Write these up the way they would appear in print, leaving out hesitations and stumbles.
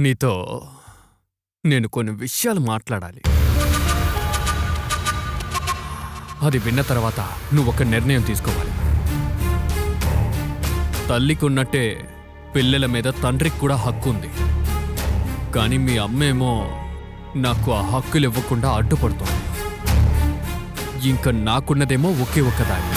నీతో నేను కొన్ని విషయాలు మాట్లాడాలి. అది విన్న తర్వాత నువ్వొక నిర్ణయం తీసుకోవాలి. తల్లికి ఉన్నట్టే పిల్లల మీద తండ్రికి కూడా హక్కు ఉంది. కానీ మీ అమ్మేమో నాకు ఆ హక్కులు ఇవ్వకుండా అడ్డుపడుతోంది. ఇంకా నాకున్నదేమో ఒకే ఒక్క దారి.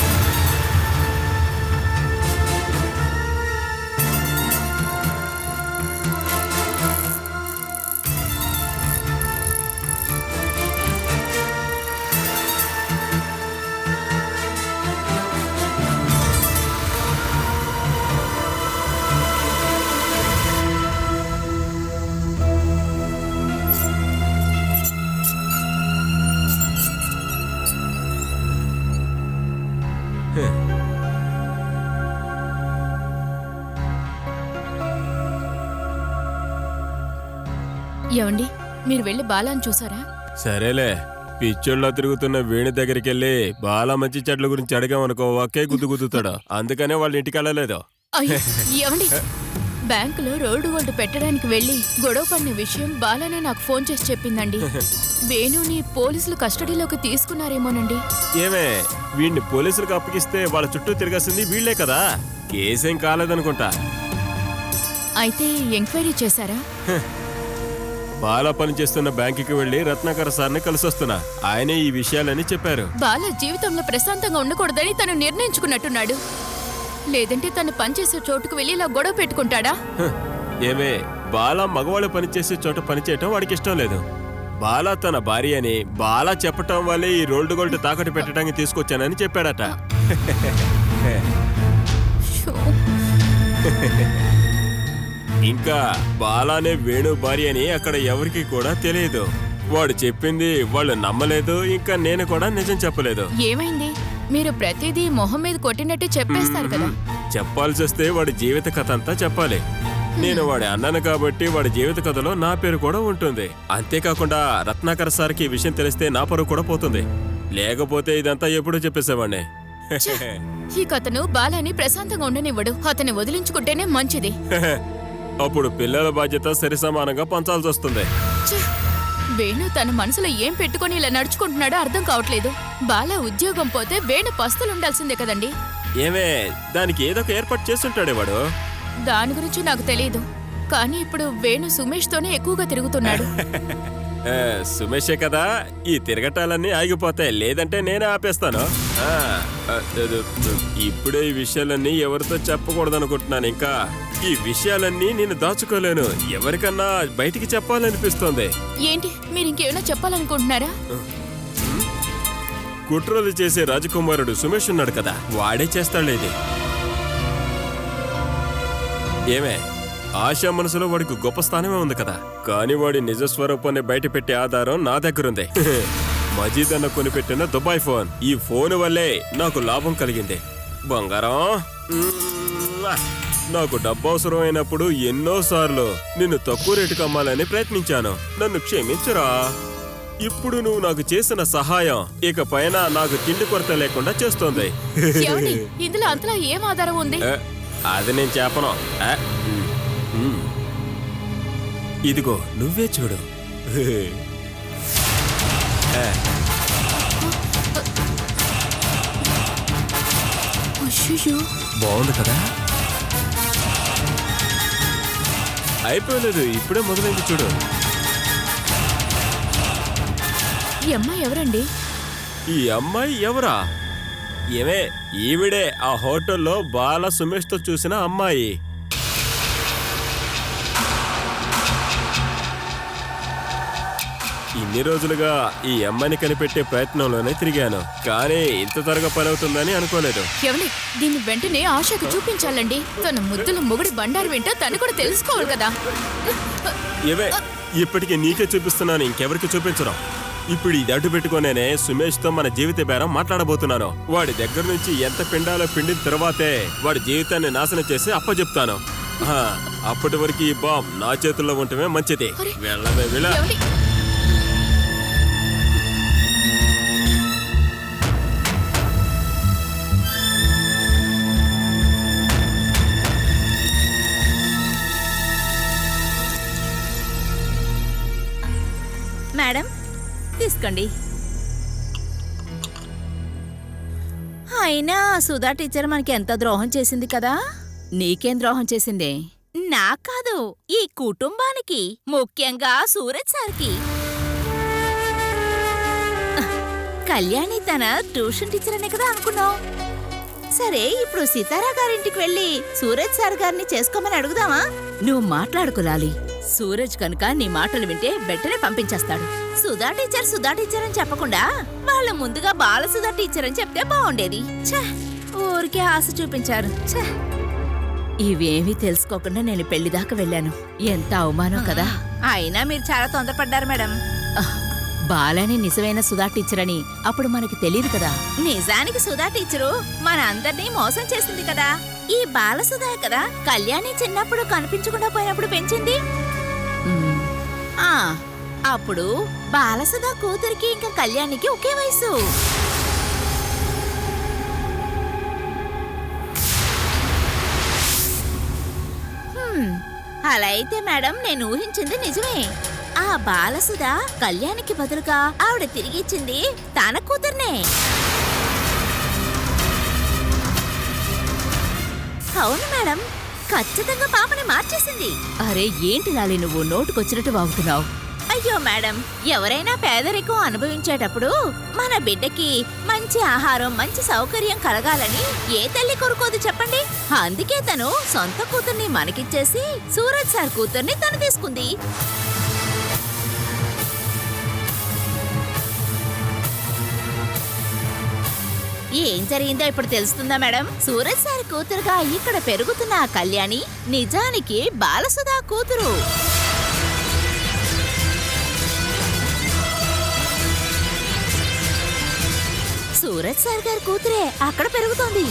ఏమండి, మీరు వెళ్ళి బాలాని చూసారా? సరేలే, పిచ్చోళ్ళ తిరుగుతున్న వేణి దగ్గరికెళ్ళి బాలా మంచి చెట్ల గురించి అడిగామనుకో ఒకే గుద్దుతాడు. అందుకనే వాళ్ళ ఇంటికి వెళ్ళలేదు. అయ్యో, ఏమండి, బ్యాంకులో రోడ్డు గోల్డ్ పెట్టడానికి వెళ్ళి గొడవ పడిన విషయం బాలానే నాకు ఫోన్ చేసి చెప్పిందండి. వేణుని పోలీసులు కస్టడీలోకి తీసుకున్నారేమోనండి. ఏమే, వీడిని పోలీసులకు అప్పగిస్తే వాళ్ళ చుట్టూ తిరగాల్సింది వీళ్లే కదా. కేసేం కాలేదనుకుంటా. అయితే ఎంక్వైరీ చేశారా? బాలా పనిచేస్తున్న బ్యాంకుకి వెళ్లి రత్నాకర్ సార్ని కలిసొస్తున్నా. ఆయనే ఈ విషయాలని చెప్పారు. బాలా జీవితంలో ప్రశాంతంగా ఉండకూడదని తను నిర్ణయించుకున్నట్టున్నాడు. లేదంటే తను పనిచేసే చోటుకు వెళ్ళి ఇలా గొడవ పెట్టుకుంటాడా? ఏమే, బాలా మగవాళ్ళు పనిచేసే చోట పనిచేయటం వాడికి ఇష్టం లేదు. బాలా తన భార్య అని బాలా చెప్పటం వల్లే ఈ రోల్డ్ గోల్డ్ తాకట్టు పెట్టడానికి తీసుకొచ్చానని చెప్పాడట. ఇంకా బాలానే వేణు భార్య అని అక్కడ ఎవరికి కూడా తెలియదు. వాడు చెప్పింది వాళ్ళు నమ్మలేదు. ఇంకా నేను కూడా నిజం చెప్పలేదు. ఏమైంది? మీరు ప్రతిదీ మొహం మీద కొట్టినట్టు చెప్పేస్తారు కదా. చెప్పాల్సి వస్తే వాడి జీవిత కథ అంతా చెప్పాలి. నేను వాడి అన్నాను కాబట్టి వాడి జీవిత కథలో నా పేరు కూడా ఉంటుంది. అంతేకాకుండా రత్నాకర్ సార్కి ఈ విషయం తెలిస్తే నా పరువు కూడా పోతుంది. లేకపోతే ఇదంతా ఎప్పుడూ చెప్పేసేవాడిని. ఈ కథను బాలాని ప్రశాంతంగా ఉండనివ్వడు. అతన్ని వదిలించుకుంటేనే మంచిది. అప్పుడు పిల్లల బాధ్యత సరి సమానంగా పంచాల్సి వస్తుంది. వేణు తన మనసులో ఏం పెట్టుకుని ఇలా నడుచుకుంటున్నాడో అర్థం కావట్లేదు. బాలా ఉద్యోగం పోతే వేణు పస్తులుండాల్సిందే కదండి. ఏమే, దానికి ఏదో ఒక ఏర్పాటు చేస్తుంటాడే వాడు. దాని గురించి నాకు తెలియదు. కానీ ఇప్పుడు వేణు సుమేష్ తోనే ఎక్కువగా తిరుగుతున్నాడు. సుమేషే కదా, ఈ తిరగటాలన్నీ ఆగిపోతాయి. లేదంటే నేనే ఆపేస్తాను. ఇప్పుడే ఈ విషయాలన్నీ ఎవరితో చెప్పకూడదనుకుంటున్నాను. ఇంకా ఈ విషయాలన్నీ నేను దాచుకోలేను. ఎవరికన్నా బయటికి చెప్పాలనిపిస్తోంది. ఏంటి, మీరు ఇంకేమైనా చెప్పాలనుకుంటున్నారా? కుట్రలు చేసే రాజకుమారుడు సుమేష్ ఉన్నాడు కదా, వాడే చేస్తాడేది. ఏమే, ఆశా మనసులో వాడికి గొప్ప స్థానమే ఉంది కదా. కానీ వాడి నిజస్వరూపాన్ని బయట పెట్టే ఆధారం నా దగ్గరుంది. మజీద్ అన్న కొనిపెట్టిన దుబాయ్ ఫోన్. ఈ ఫోన్ వల్లే నాకు లాభం కలిగింది. బంగారం, నాకు డబ్బు అవసరమైనప్పుడు ఎన్నోసార్లు నిన్ను తక్కువ రేటుకు అమ్మాలని ప్రయత్నించాను. నన్ను క్షమించురా. ఇప్పుడు నువ్వు నాకు చేసిన సహాయం ఇక పైన నాకు తిండి కొరత లేకుండా చేస్తోంది. ఇందులో అంతలా ఏం ఆధారం ఉంది? అది నేను చెప్పను. ఇదిగో నువ్వే చూడు. బాగుంది కదా. అయిపోలేదు, ఇప్పుడే మొదలైంది చూడు. ఈ అమ్మాయి ఎవరండి? ఈ అమ్మాయి ఎవరా? ఏమే, ఈవిడే ఆ హోటల్లో బాల సుమేష్ తో చూసిన అమ్మాయి. ఇన్ని రోజులుగా ఈ అమ్మాయిని కనిపెట్టే ప్రయత్నంలోనే తిరిగాను. కానీ ఇంత త్వరగా పని అవుతుందని అనుకోలేదు. ఎవరి దీన్ని వెంటనే ఆశకు చూపించాలండి. తన ముద్దుల మొగుడి బండారు వింటో తను కూడా తెలుసుకోవాలి కదా. ఏవే, ఇప్పటికీ నీకే చూపిస్తున్నాను, ఇంకెవరికి చూపించను. ఇప్పుడు ఇది అడ్డు పెట్టుకునేనే సుమేష్ తో మన జీవిత బేరం మాట్లాడబోతున్నాను. వాడి దగ్గర నుంచి ఎంత పిండాలో పిండిన తర్వాతే వాడి జీవితాన్ని నాశనం చేసి అప్పచెప్తాను. అప్పటి వరకు ఈ బాంబ్ నా చేతుల్లో ఉండటమే మంచిది. వెళ్ళవే వెళ్ళ. మేడం తీసుకోండి. అయినా సుధా టీచర్ మనకి ఎంత ద్రోహం చేసింది కదా. నీకేం ద్రోహం చేసిందే? నాకు కాదు, ఈ కుటుంబానికి, ముఖ్యంగా సూరజ్ సార్కి. కళ్యాణి తన ట్యూషన్ టీచర్ అనే కదా అనుకున్నావు. సరే, ఇప్పుడు సీతారా గారింటికి వెళ్ళి సూరజ్ సార్ గారిని చేసుకోమని అడుగుదామా? నువ్వు మాట్లాడుకోలాలి. సూరజ్ కనుక నీ మాటలు వింటే వెంటనే పంపించేస్తాడు. సుధా టీచర్ అని చెప్పకుండా వాళ్ళ ముందుగా బాలసుధా టీచర్ అని చెప్తే బాగుండేది. ఛే, ఊరికే ఆశ చూపించారు. ఛే, ఇవేమీ తెలుసుకోకుండా నేను పెళ్లిదాకా వెళ్ళాను. ఎంత అవమానం కదా. అయినా మీరు చాలా తొందరపడ్డారు మేడం. బాలని నిజమైన సుధా టీచర్ అని అప్పుడు మనకి తెలియదు కదా. నిజానికి సుధా టీచరు మన అందరినీ మోసం చేసింది కదా. ఈ బాలసుధా కదా కళ్యాణి చిన్నప్పుడు కనిపించకుండా పోయినప్పుడు పెంచింది. అప్పుడు బాలసుధా కూతురికి ఇంకా కళ్యాణికి ఒకే వయసు. అలా అయితే మేడం నేను ఊహించింది నిజమే. ఆ బాలసుధ కళ్యాణికి బదులుగా ఆవిడ తిరిగిచ్చింది తన కూతుర్నే. అవును మేడం, ఖచ్చితంగా పాపని మార్చేసింది. అరే ఏంటి లాలి నువ్వు నోటుకొచ్చినట్టు వాగుతున్నావు? అయ్యో మేడం, ఎవరైనా పేదరికం అనుభవించేటప్పుడు మన బిడ్డకి మంచి ఆహారం, మంచి సౌకర్యం కలగాలని ఏ తల్లి కోరుకోదు చెప్పండి. అందుకే తను సొంత కూతుర్ని మనకిచ్చేసి సూరజ్ సార్ కూతుర్ని తను తీసుకుంది. ఏం జరిగిందో ఇప్పుడు తెలుస్తుందా మేడం? సూరజ్ సార్ కూతురుగా ఇక్కడ పెరుగుతున్న ఆ కళ్యాణి నిజానికి బాలసుధా కూతురు. సూరజ్ సార్ గారి కూతురే అక్కడ పెరుగుతోంది.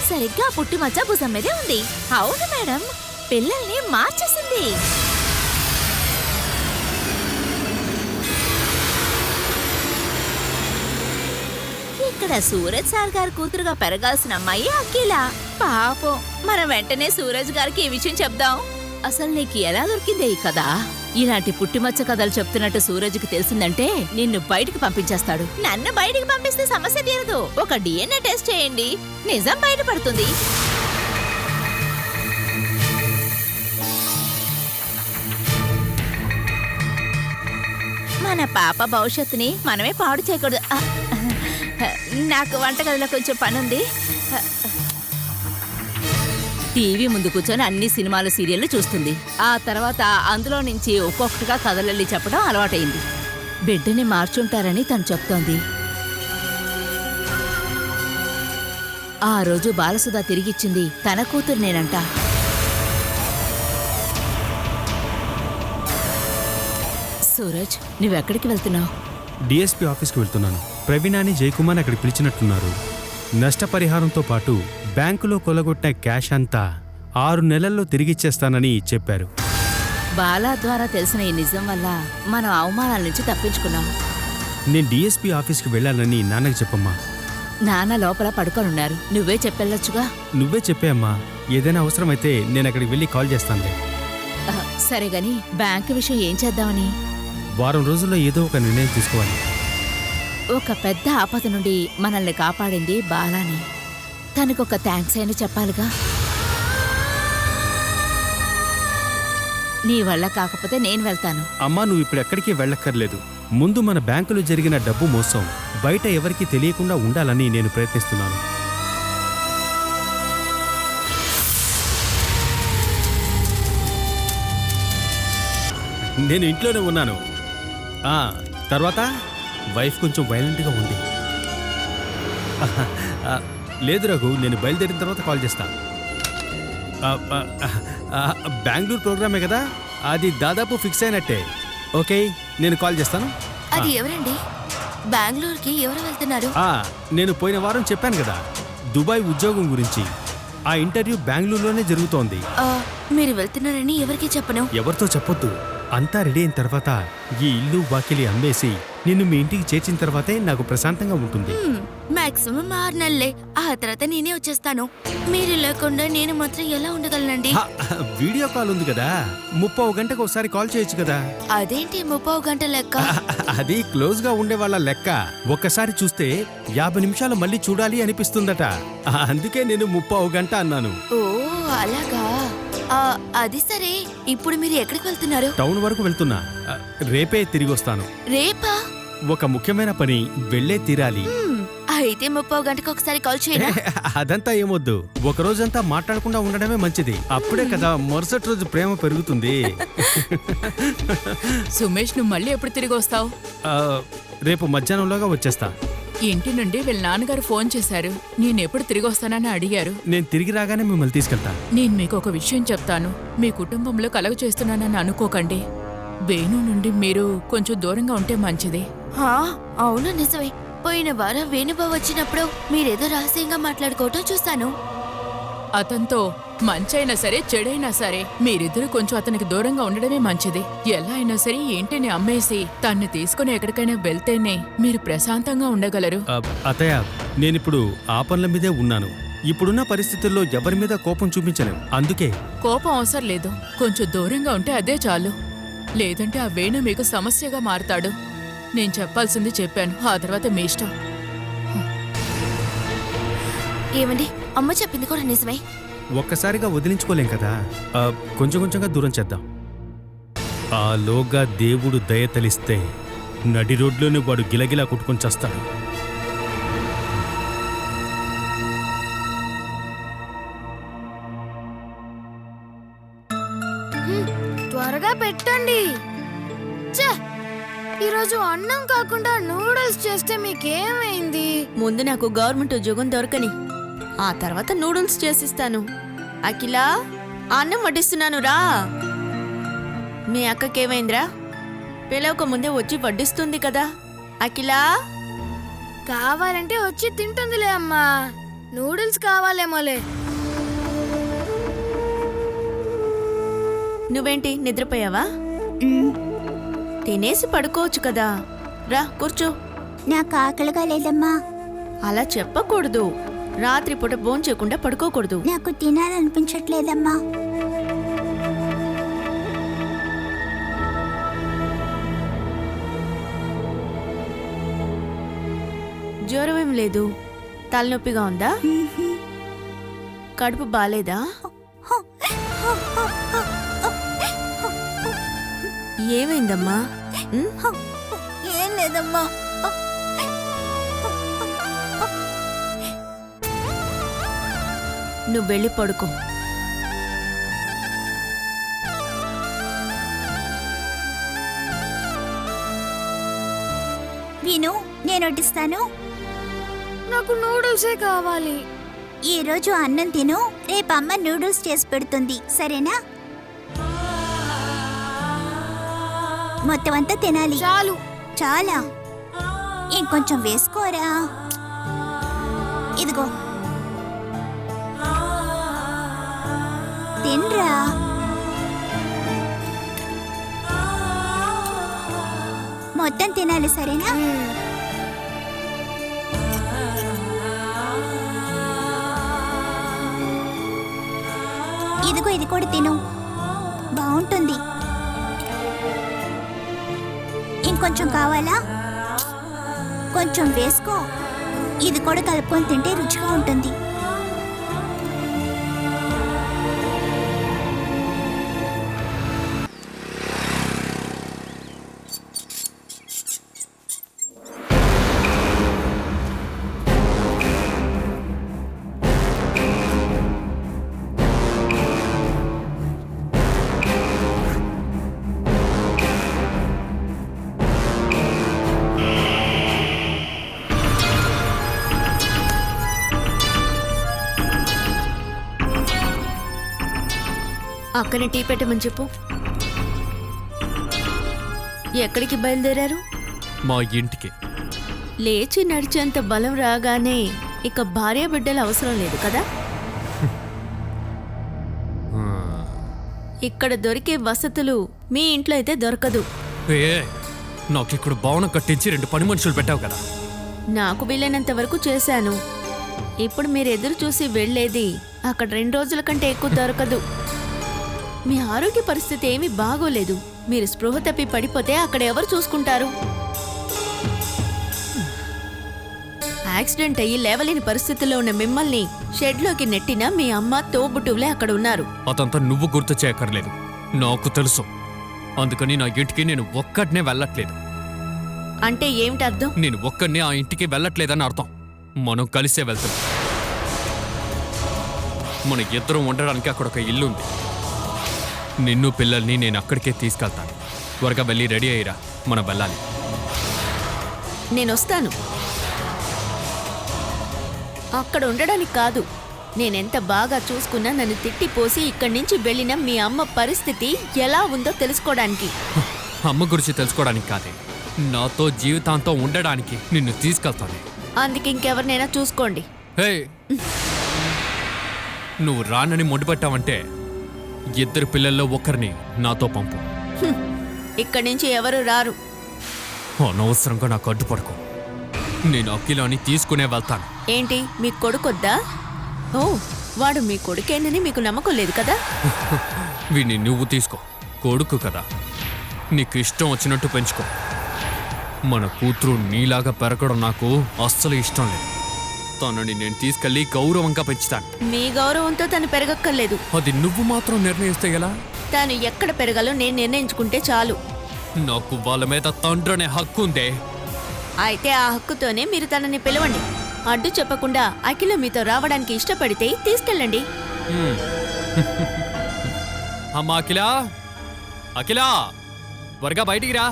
సరిగ్గా పుట్టిమచ్చ భుజం మీదే ఉంది. అవును మేడం, పిల్లల్ని మార్చేసింది. ఇక్కడ సూరజ్ సార్ గారి కూతురుగా పెరగాల్సిన అమ్మాయి అఖిల. పాపం, మనం వెంటనే సూరజ్ గారికి ఈ విషయం చెప్దాం. అసలు నీకు ఎలా దొరికిందే ఈ కథ? ఇలాంటి పుట్టిమచ్చ కథలు చెప్తున్నట్టు సూరజ్కి తెలిసిందంటే నిన్ను బయటికి పంపించేస్తాడు. నన్ను బయటికి పంపిస్తే సమస్య తీరదు. ఒక DNA టెస్ట్ చేయండి, నిజం బయటపడుతుంది. మన పాప భవిష్యత్తుని మనమే పాడు చేయకూడదు. నాకు వంటగదిలో కొంచెం పనుంది. టీవీ ముందు కూర్చొని అన్ని సినిమాలు, సీరియళ్లు చూస్తుంది. ఆ తర్వాత అందులో నుంచి ఒక్కొక్కటిగా కథలల్లి చెప్పడం అలవాటైంది. బిడ్డని మార్చుంటారని తను చెప్తోంది. ఆ రోజు బాలసుధ తిరిగిచ్చింది తన కూతుర్నేనంట. సూరజ్, నువ్వెక్కడికి వెళ్తున్నావు? డిఎస్పీ ఆఫీస్కి వెళ్తున్నాను. ప్రవీణాని జయకుమార్ అక్కడికి పిలిచినట్టున్నారు. నష్టపరిహారంతో పాటు బ్యాంకులో కొలగొట్టిన క్యాష్ అంతా 6 నెలల్లో తిరిగిచ్చేస్తానని చెప్పారు. బాలా ద్వారా తెలిసిన ఈ నిజం వల్ల మనం అవమానాల నుంచి తప్పించుకున్నాం. నేను డిఎస్పీ ఆఫీస్కి వెళ్ళాలని నాన్నకి చెప్పమ్మా. నాన్న లోపల పడుకొనున్నారు, నువ్వే చెప్పెళ్ళొచ్చుగా. నువ్వే చెప్పే అమ్మా. ఏదైనా అవసరమైతే నేను అక్కడికి వెళ్ళి కాల్ చేస్తానులే. సరే గాని బ్యాంకు విషయం ఏం చేద్దామని? వారం రోజుల్లో ఏదో ఒక నిర్ణయం తీసుకోవాలి. ఒక పెద్ద ఆపద నుండి మనల్ని కాపాడింది బాలాని. తనకొక థ్యాంక్స్ అయినా చెప్పాలిగా. నీ వల్ల కాకపోతే నేను వెళ్తాను. అమ్మా, నువ్వు ఇప్పుడు ఎక్కడికి వెళ్ళక్కర్లేదు. ముందు మన బ్యాంకులో జరిగిన డబ్బు మోసం బయట ఎవరికీ తెలియకుండా ఉండాలని నేను ప్రయత్నిస్తున్నాను. నేను ఇంట్లోనే ఉన్నాను. తర్వాత వైఫ్ కొంచెం వైలెంట్గా ఉంది. లేదు రఘు, నేను బయలుదేరిన తర్వాత కాల్ చేస్తా. బెంగళూరు ప్రోగ్రామే కదా, అది దాదాపు ఫిక్స్ అయినట్టే. ఓకే, నేను కాల్ చేస్తాను. అది ఎవరండి? బెంగళూరుకి ఎవరు వెళ్తున్నారు? నేను పోయిన వారం చెప్పాను కదా, దుబాయ్ ఉద్యోగం గురించి. ఆ ఇంటర్వ్యూ బెంగళూరులోనే జరుగుతోంది. మీరు వెళ్తున్నారని ఎవరికి చెప్పను. ఎవరితో చెప్పొద్దు. అంతా రెడీ అయిన తర్వాత ఈ ఇల్లు వాకిలి అమ్మేసి నిన్ను మీ ఇంటికి చేర్చిన తర్వాతే నాకు ప్రశాంతంగా ఉంటుంది. మాక్సిమం 6 నెలలే. ఆ తర్వాత నేనే వచ్చేస్తాను. మీరు లేకుండా నేను మాత్రం ఎలా ఉండగలనండి? హ, వీడియో కాల్ ఉంది కదా, 30 గంటకు ఒకసారి కాల్ చేయొచ్చు కదా. అదేంటి 30 గంట లెక్క? అది క్లోజ్ గా ఉండే వాళ్ళ లెక్క. ఒక్కసారి చూస్తే 50 నిమిషాలు మళ్ళీ చూడాలి అనిపిస్తుందట. అందుకే నేను 30 గంట అన్నాను. ఓ అలాగా. అది సరే, ఇప్పుడు మీరు ఎక్కడికి వెళ్తున్నారు? టౌన్ వరకు వెళ్తున్నా. రేపే తిరిగి వస్తాను. రేపా? ఒక ముఖ్యమైన పని, వెళ్ళే తీరాలి. అయితే 30 గంటకు ఒకసారి కాల్ చేయనా? అదంతా ఏమొద్దు, ఒక రోజంతా మాట్లాడకుండా ఉండడమే మంచిది. అప్పుడే కదా మరుసటి రోజు ప్రేమ పెరుగుతుంది. సుమేష్, నువ్వు మళ్ళీ ఎప్పుడు తిరిగి వస్తావు? ఆ, రేపు మధ్యాహ్నంలోగా వచ్చేస్తా. ఇంటి నుండి వీళ్ళ నాన్నగారు ఫోన్ చేశారు. నేను ఎప్పుడు తిరిగి వస్తానని అడిగారు. నేను తిరిగి రాగానే మిమ్మల్ని తీసుకెళ్తా. నేను మీకు ఒక విషయం చెప్తాను. మీ కుటుంబంలో కలగ చేస్తున్నానని అనుకోకండి. వేణు నుండి మీరు కొంచెం దూరంగా ఉంటే మంచిది. అవును, నిజమే. పోయిన వారం వేణుబావ వచ్చినప్పుడు మీరేదో రహస్యంగా మాట్లాడుకోవటం చూశాను. అతనితో మంచైనా సరే చెడైనా సరే మీరిద్దరూ కొంచెం అతనికి దూరంగా ఉండడమే మంచిది. ఎలా అయినా సరే ఈ ఇంటిని అమ్మేసి తన్ని తీసుకుని ఎక్కడికైనా వెళ్తేనే మీరు ప్రశాంతంగా ఉండగలరు. అతయ్య, నేనిప్పుడు ఆ పనుల మీదే ఉన్నాను. ఇప్పుడున్న పరిస్థితుల్లో ఎవరి మీద కోపం చూపించలేం. అందుకే కోపం అవసరం లేదు, కొంచెం దూరంగా ఉంటే అదే చాలు. లేదంటే ఆ వేణు మీకు సమస్యగా మారుతాడు. నేను చెప్పాల్సింది చెప్పాను, ఆ తర్వాత మీ ఇష్టం. ఏమండి, అమ్మ చెప్పింది కూడా నిజమే. ఒక్కసారిగా వదిలించుకోలేం కదా. కొంచెం కొంచెంగా దూరం చేద్దాం. ఆ లోగా దేవుడు దయ తలిస్తే నడి రోడ్లోనే వాడు గిలగిలా కొట్టుకొని చేస్తాడు. త్వరగా పెట్టండి. ఈరోజు అన్నం కాకుండా నూడిల్స్ చేస్తే మీకేమైంది? ముందు నాకు గవర్నమెంట్ ఉద్యోగం దొరకని, ఆ తర్వాత నూడిల్స్ చేసిస్తాను. అఖిలా, అన్నం వడ్డిస్తున్నాను రా. మీ అక్కకేమైందిరా? పిలవక ముందే వచ్చి వడ్డిస్తుంది కదా. అఖిలా, కావాలంటే వచ్చి తింటుందిలే అమ్మా. నూడిల్స్ కావాలేమోలే. నువ్వేంటి నిద్రపోయావా? తినేసి పడుకోవచ్చు కదా. రా కూర్చో. నాకు ఆకలిగా లేదమ్మా. అలా చెప్పకూడదు. రాత్రిపూట భోంచేయకుండా పడుకోకూడదు. నాకు తినాలనిపించట్లేదమ్మా. జ్వరం ఏం లేదు. తలనొప్పిగా ఉందా? కడుపు బాలేదా? ఏమైందమ్మా? ఏం లేదమ్మా. నువ్వు వెళ్ళి పడుకో. విను, నేను వడ్డిస్తాను. నాకు నూడిల్సే కావాలి. ఈరోజు అన్నం తిను, రేపు అమ్మ నూడిల్స్ చేసి పెడుతుంది, సరేనా? మొత్తం అంతా తినాలి. చాలు. చాలా? ఇంకొంచెం వేసుకోరా. ఇదిగో తినరా. మొత్తం తినాలి, సరేనా? ఇదిగో ఇది కూడా తిను, బాగుంటుంది. ఇంకొంచెం కావాలా? కొంచెం వేసుకో. ఇది కూడా కలుపుకొని తింటే రుచిగా ఉంటుంది. అక్కని టీ పెట్టమని చెప్పు. ఎక్కడికి బయలుదేరారు? మా ఇంటికి. లేచి నడిచేంత బలం రాగానే ఇక భార్య బిడ్డల అవసరం లేదు కదా. ఇక్కడ దొరికే వసతులు మీ ఇంట్లో అయితే దొరకదు. ఏ, నాకిక్కడ భవనం కట్టించి 2 పని మనుషులు పెట్టావు కదా. నాకు వీలైనంత వరకు చేశాను. ఇప్పుడు మీరు ఎదురు చూసి వెళ్ళేది అక్కడ 2 రోజుల కంటే ఎక్కువ దొరకదు. మీ ఆరోగ్య పరిస్థితి ఏమీ బాగోలేదు. మీరు స్పృహ తప్పి పడిపోతే అక్కడ ఎవరు చూసుకుంటారు? యాక్సిడెంట్ అయ్యి లేవలేని పరిస్థితుల్లో ఉన్న మిమ్మల్ని షెడ్లోకి నెట్టిన మీ అమ్మ తోబుట్టువులే అక్కడ ఉన్నారు. అదంతా నువ్వు గుర్తు చేయక్కర్లేదు, నాకు తెలుసు. అందుకని నా ఇంటికి నేను ఒక్కడనే వెళ్ళట్లేదు. అంటే ఏమిటి అర్థం? నేను ఒక్కడనే ఆ ఇంటికి వెళ్ళట్లేదని అర్థం. మనం కలిసే వెళ్తాం. మన ఇద్దరం ఉండడానికి అక్కడ ఒక ఇల్లు ఉంది. నిన్ను పిల్లల్ని నేను అక్కడికే తీసుకెళ్తాను. త్వరగా వెళ్ళి రెడీ అయ్యిరా, మనం వెళ్ళాలి. నేనొస్తాను. అక్కడ ఉండడానికి కాదు. నేనెంత బాగా చూసుకున్నా నన్ను తిట్టిపోసి ఇక్కడి నుంచి వెళ్ళిన మీ అమ్మ పరిస్థితి ఎలా ఉందో తెలుసుకోవడానికి. అమ్మ గురించి తెలుసుకోవడానికి కాదే, నాతో జీవితాంతం ఉండడానికి నిన్ను తీసుకెళ్తాను. అందుకే ఇంకెవరినైనా చూసుకోండి. హే, నువ్వు రానని మొండిపెట్టావంటే 2 పిల్లల్లో ఒకరిని నాతో పంపు. ఇక్కడి నుంచి ఎవరు రారు. అనవసరంగా నాకు అడ్డుపడకు. నేను అఖిలాని తీసుకునే వెళ్తాను. ఏంటి, మీ కొడుకొద్దా? ఓ, వాడు మీ కొడుకేనని మీకు నమ్మకం లేదు కదా? వీడిని నువ్వు తీసుకో, కొడుకు కదా. నీకు ఇష్టం వచ్చినట్టు పెంచుకో. మన కూతురు నీలాగా పెరగడం నాకు అస్సలు ఇష్టం లేదు. తనని నేను తీసుకెళ్ళి గౌరవంగా పెంచుతాను. మీ గౌరవంతో తను పెరగక్కర్లేదు. అది నువ్వు మాత్రం నిర్ణయిస్తే ఎలా? తాను ఎక్కడ పెరగాలో నేను నిర్ణయించుకుంటే చాలు. నాకు వాళ్ళ మీద తండ్రి అనే హక్కు ఉందే. అయితే ఆ హక్కుతోనే మీరు తనని పిలవండి. అడ్డు చెప్పకుండా అఖిల మీతో రావడానికి ఇష్టపడితే తీసుకెళ్ళండి. అమ్మా అఖిలా, అఖిలా, త్వరగా బయటికి రా.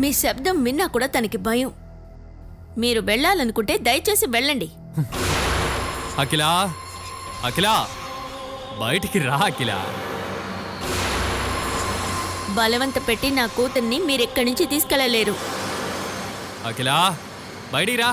మీ శబ్దం విన్నా కూడా తనకి భయం. మీరు వెళ్ళాలనుకుంటే దయచేసి వెళ్ళండి. అఖిలా, అఖిలా, బయటికి రా అఖిలా. బలవంత పెట్టి నా కూతుర్ని మీరెక్కడి నుంచి తీసుకెళ్లలేరు. అఖిలా, బయటికి రా.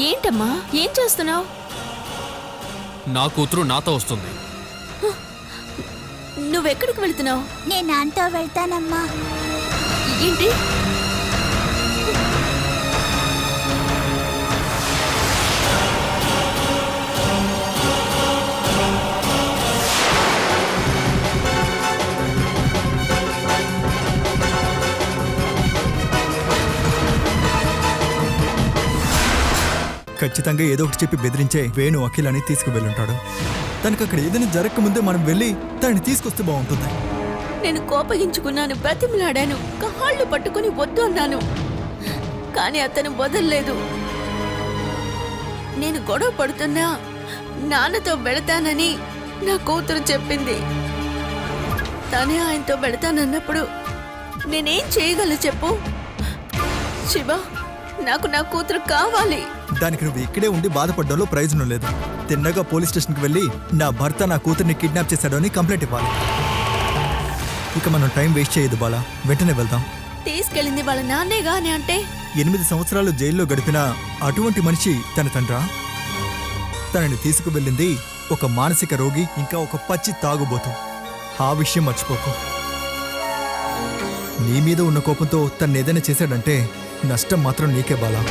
ఏంటమ్మా, ఏం చేస్తున్నావు? నా కూతురు నాతో వస్తుంది. నువ్వెక్కడికి వెళ్తున్నావు? నేను నాన్నతో వెళ్తానమ్మా. ఏంటి? ఖచ్చితంగా ఏదో ఒకటి చెప్పి బెదిరించే వేణు అఖిలని తీసుకువెళ్ళుంటాడు. తనకు అక్కడ ఏదైనా జరగకముందే మనం వెళ్ళి తనని తీసుకొస్తే బాగుంటుంది. నేను కోపగించుకున్నాను, బ్రతిమలాడాను, కాళ్ళు పట్టుకుని వద్దు అన్నాను. కానీ అతను వదల్లేదు. నేను గొడవ పడుతున్నా నాన్నతో వెళతానని నా కూతురు చెప్పింది. తనే ఆయనతో వెళతానన్నప్పుడు నేనేం చేయగలను చెప్పు? శివ, నాకు నా కూతురు కావాలి. దానికి నువ్వు ఇక్కడే ఉండి బాధపడడంలో ప్రయోజనం లేదు. తిన్నగా పోలీస్ స్టేషన్కి వెళ్ళి నా భర్త నా కూతుర్ని కిడ్నాప్ చేశాడు అని కంప్లైంట్ ఇవ్వాలి. ఇక మనం టైం వేస్ట్ చేయదు బాలా, వెంటనే వెళ్దాం. తీసుకెళ్ళింది వాళ్ళ నాన్నేగా అని అంటే 8 సంవత్సరాలు జైల్లో గడిపిన అటువంటి మనిషి తన తండ్రా? తనని తీసుకువెళ్ళింది ఒక మానసిక రోగి, ఇంకా ఒక పచ్చి తాగుబోతు. ఆ విషయం మర్చిపోకు. నీ మీద ఉన్న కోపంతో తను ఏదైనా చేశాడంటే నష్టం మాత్రం నీకే బాలా.